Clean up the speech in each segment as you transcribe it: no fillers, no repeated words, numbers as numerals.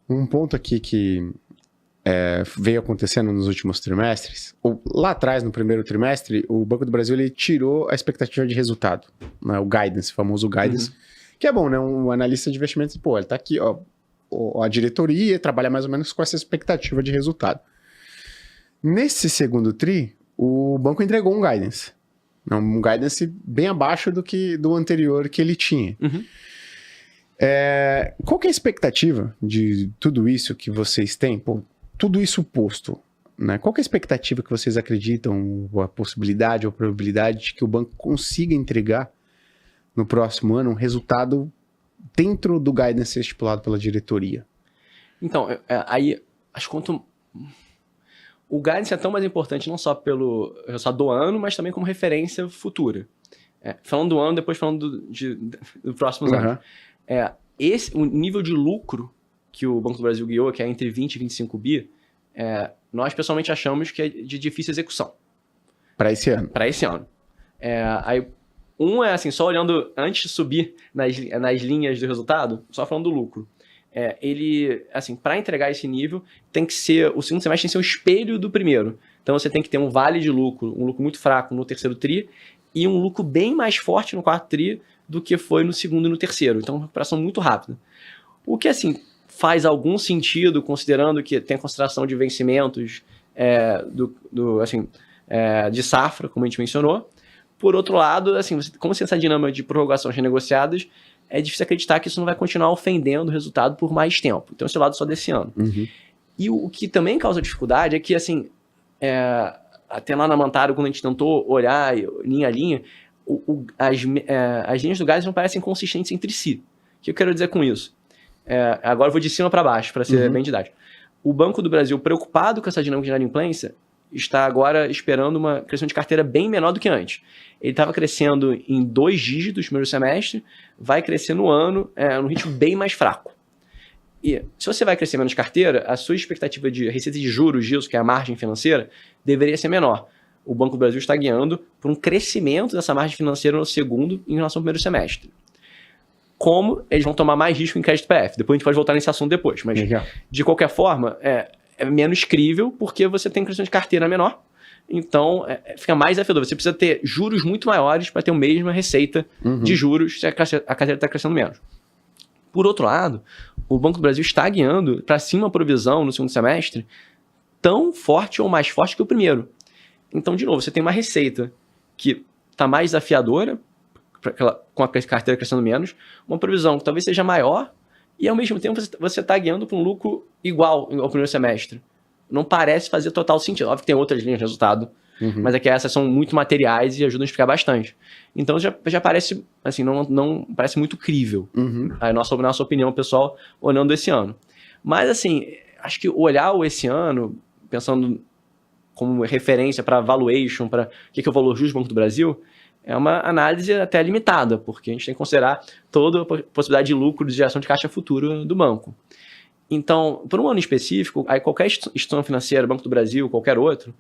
Um ponto aqui que veio acontecendo nos últimos trimestres, ou lá atrás, no primeiro trimestre, o Banco do Brasil ele tirou a expectativa de resultado, né? O guidance, o famoso guidance, que é bom, né? Um analista de investimentos, pô, ele tá aqui, ó, a diretoria trabalha mais ou menos com essa expectativa de resultado. Nesse segundo tri, o banco entregou um guidance. Um guidance bem abaixo do anterior que ele tinha. Qual que é a expectativa de tudo isso que vocês têm? Pô, tudo isso posto, né? Qual que é a expectativa que vocês acreditam, a possibilidade ou a probabilidade de que o banco consiga entregar no próximo ano um resultado dentro do guidance estipulado pela diretoria? Então, aí, acho que o guidance é tão mais importante não só pelo resultado do ano, mas também como referência futura. Falando do ano, depois falando do próximos anos. O nível de lucro que o Banco do Brasil guiou, que é entre 20 e 25 bi, nós pessoalmente achamos que é de difícil execução. Para esse ano? Para esse ano. Assim, só olhando antes de subir nas linhas do resultado, só falando do lucro. Ele, assim, para entregar esse nível, tem que ser, o segundo semestre tem que ser um espelho do primeiro. Então você tem que ter um vale de lucro, um lucro muito fraco no terceiro tri e um lucro bem mais forte no quarto tri do que foi no segundo e no terceiro. Então, uma recuperação muito rápida. O que, assim, faz algum sentido, considerando que tem a consideração de vencimentos de safra, como a gente mencionou. Por outro lado, assim, como você tem essa dinâmica de prorrogações renegociadas, é difícil acreditar que isso não vai continuar ofendendo o resultado por mais tempo. Então, esse é o lado só desse ano. E o que também causa dificuldade é que, assim, até lá na Mantaro, quando a gente tentou olhar linha a linha, as linhas do gás não parecem consistentes entre si. O que eu quero dizer com isso? Agora eu vou de cima para baixo, para ser bem didático. O Banco do Brasil, preocupado com essa dinâmica de inadimplência, está agora esperando uma crescimento de carteira bem menor do que antes. Ele estava crescendo em 2 dígitos no primeiro semestre, vai crescer no ano num ritmo bem mais fraco. E se você vai crescer menos carteira, a sua expectativa de receita de juros disso, que é a margem financeira, deveria ser menor. O Banco do Brasil está guiando por um crescimento dessa margem financeira no segundo em relação ao primeiro semestre. Como eles vão tomar mais risco em crédito PF? Depois a gente pode voltar nesse assunto depois. Mas, de qualquer forma, é menos crível porque você tem crescimento de carteira menor. Então, fica mais desafiador. Você precisa ter juros muito maiores para ter a mesma receita de juros se a carteira está crescendo menos. Por outro lado, o Banco do Brasil está guiando para cima a provisão no segundo semestre tão forte ou mais forte que o primeiro. Então, de novo, você tem uma receita que está mais desafiadora, com a carteira crescendo menos, uma provisão que talvez seja maior, e ao mesmo tempo você está guiando para um lucro igual ao primeiro semestre. Não parece fazer total sentido. Óbvio que tem outras linhas de resultado, mas é que essas são muito materiais e ajudam a explicar bastante. Então já parece, assim, não parece muito crível. A nossa opinião, pessoal, olhando esse ano. Mas, assim, acho que olhar esse ano, pensando como referência para valuation, para o que é o valor justo do Banco do Brasil, é uma análise até limitada, porque a gente tem que considerar toda a possibilidade de lucro de geração de caixa futuro do banco. Então, por um ano específico, aí qualquer instituição financeira, Banco do Brasil, qualquer outro,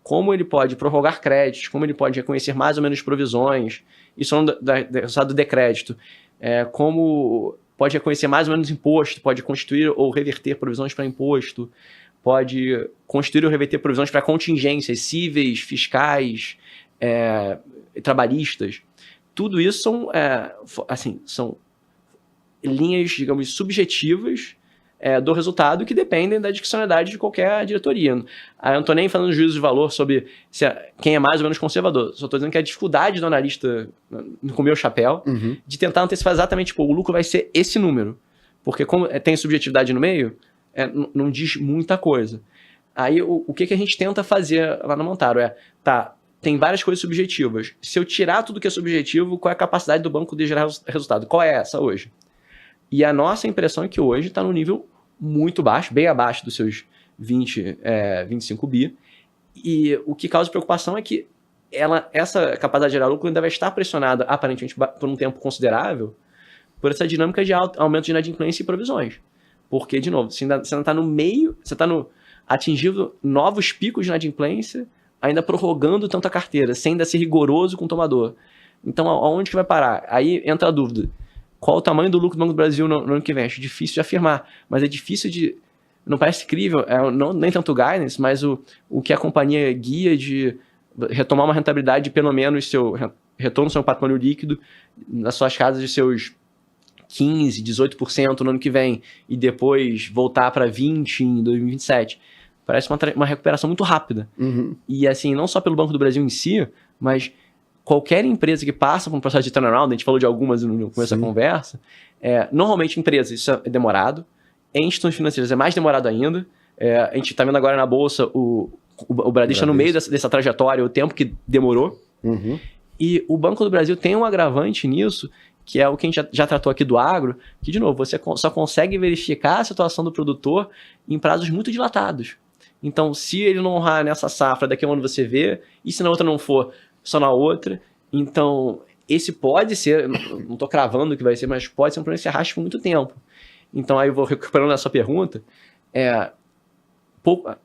como ele pode prorrogar créditos, como ele pode reconhecer mais ou menos provisões, isso é do resultado do decrédito, como pode reconhecer mais ou menos imposto, pode constituir ou reverter provisões para imposto, pode constituir ou reverter provisões para contingências cíveis, fiscais, trabalhistas. Tudo isso são linhas, digamos, subjetivas do resultado que dependem da discricionalidade de qualquer diretoria. Eu não estou nem falando de juízo de valor sobre quem é mais ou menos conservador. Só estou dizendo que a dificuldade do analista, com o meu chapéu, de tentar antecipar exatamente, o lucro vai ser esse número. Porque como tem subjetividade no meio, não diz muita coisa. Aí o que a gente tenta fazer lá no Montaro tem várias coisas subjetivas. Se eu tirar tudo que é subjetivo, qual é a capacidade do banco de gerar resultado? Qual é essa hoje? E a nossa impressão é que hoje está no nível muito baixo, bem abaixo dos seus 25 bi. E o que causa preocupação é que essa capacidade de gerar lucro ainda vai estar pressionada, aparentemente, por um tempo considerável, por essa dinâmica de aumento de inadimplência e provisões. Porque, de novo, você ainda está no meio, você está atingindo novos picos de inadimplência, ainda prorrogando tanta carteira, sem ainda ser rigoroso com o tomador. Então, aonde que vai parar? Aí entra a dúvida. Qual o tamanho do lucro do Banco do Brasil no ano que vem? Acho difícil de afirmar, mas é difícil de... Não parece crível, nem tanto o guidance, mas o que a companhia guia de retomar uma rentabilidade de pelo menos retorno do seu patrimônio líquido nas suas casas de seus 15%, 18% no ano que vem e depois voltar para 20% em 2027. Parece uma recuperação muito rápida. E assim, não só pelo Banco do Brasil em si, mas qualquer empresa que passa por um processo de turnaround, a gente falou de algumas no começo da conversa, normalmente empresas, isso é demorado, em instituições financeiras é mais demorado ainda. A gente está vendo agora na Bolsa o Bradesco está no meio dessa trajetória, o tempo que demorou. E o Banco do Brasil tem um agravante nisso, que é o que a gente já tratou aqui do agro, que, de novo, você só consegue verificar a situação do produtor em prazos muito dilatados. Então, se ele não honrar nessa safra, daqui a um ano você vê, e se na outra não for, só na outra. Então, esse pode ser, não estou cravando o que vai ser, mas pode ser um problema que se arraste por muito tempo. Então, aí eu vou recuperando essa pergunta.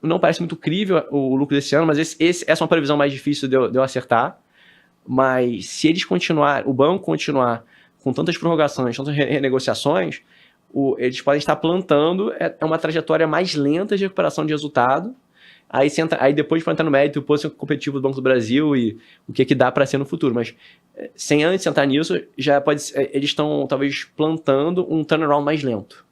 Não parece muito crível o lucro desse ano, mas essa é uma previsão mais difícil de eu acertar. Mas se eles o banco continuar com tantas prorrogações, tantas renegociações, eles podem estar plantando uma trajetória mais lenta de recuperação de resultado. Aí depois pode entrar no mérito do posto competitivo do Banco do Brasil e o que dá para ser no futuro. Mas sem antes entrar nisso, já pode eles estão talvez plantando um turnaround mais lento.